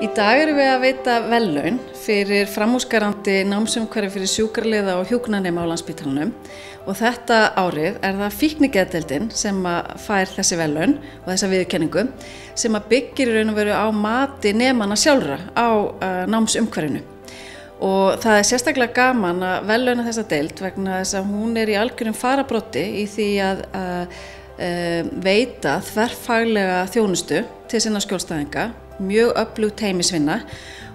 Í dag erum við að veita verðlaun fyrir framúrskarandi námsumhverfi fyrir sjúkraliða og hjúkrunarnema á Landspítalanum og þetta árið er það fíknigeðdeildin sem fær þessi verðlaun og þessa viðurkenningu sem byggir í raun og veru á mati nemanna sjálfra á námsumhverfinu. Og það er sérstaklega gaman að verðlauna þessa deild vegna þess að hún er í algjörum fararbroddi í því að veita þverfaglega þjónustu til sinna skjólstæðinga, mjög öflug teymisvinna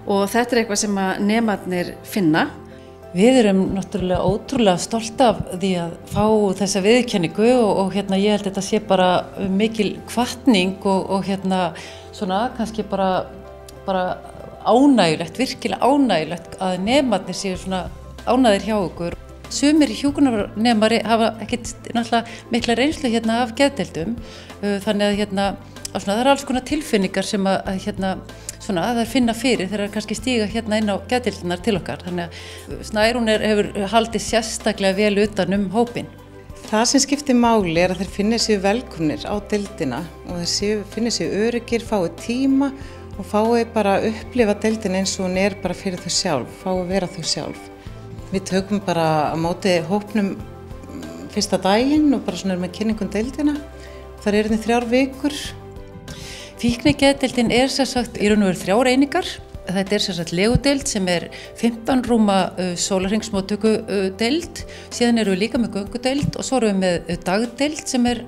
og þetta er eitthvað sem að nemarnir finna. Við erum náttúrulega ótrúlega stolt af því að fá þessa viðurkenningu og ég held að þetta sé bara mikil hvatning og svona kannski bara ánægjulegt, virkilega ánægjulegt að nemarnir séu svona ánægðir hjá okkur. Sumir hjúkrunarnemar hafa ekkert náttúrulega mikla reynslu af geðdeildum, þannig að það eru alls konar tilfinningar sem það finna fyrir þegar kannski stíga inn á geðdeildirnar til okkar. Þannig að Snærún hefur haldið sérstaklega vel utan hópinn. Það sem skiptir máli er að þeir finni sig velkomnir á deildina og þeir finni sig öruggir, fái tíma og fái bara að upplifa deildina eins og hún er bara fyrir þau sjálf, fái að vera þau sjálf. Við tökum bara á móti hópnum fyrsta daginn og bara svona með kynningum deildina. Það er 3 vikur. Fíknigeðdeildin er sem sagt í raun og veru 3 einingar. Þetta er sem sagt legudeild sem er 15 rúma sólarhringsmóttökudeild. Síðan erum við líka með göngudeild og svo erum við með dagdeild sem er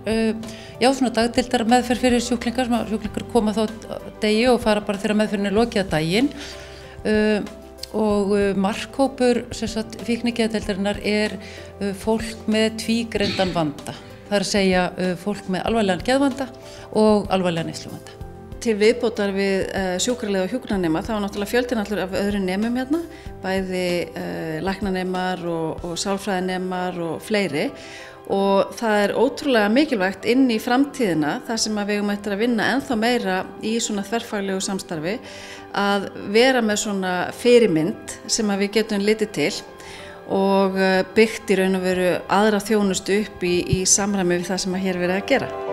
svona dagdeildar meðferð fyrir sjúklingar. Sjúklingar koma þá degi og fara bara þegar meðferðin er lokið að daginn. Og markhópur fíknigeðdeildarinnar er fólk með tvígreindan vanda. Það er að segja fólk með alvarlegan geðvanda og alvarlegan neysluvanda. Til viðbótar við sjúkraliða og hjúkrunarnema þá er náttúrulega fjöldinn allur af öðrum nemum bæði læknanemar og sálfræðinemar og fleiri. Og það er ótrúlega mikilvægt inn í framtíðina þar sem við eigum eftir að vinna ennþá meira í svona þverfaglegu samstarfi að vera með svona fyrirmynd sem við getum litið til og byggt í raun og veru aðra þjónustu upp í samræmi við það sem hér er verið að gera.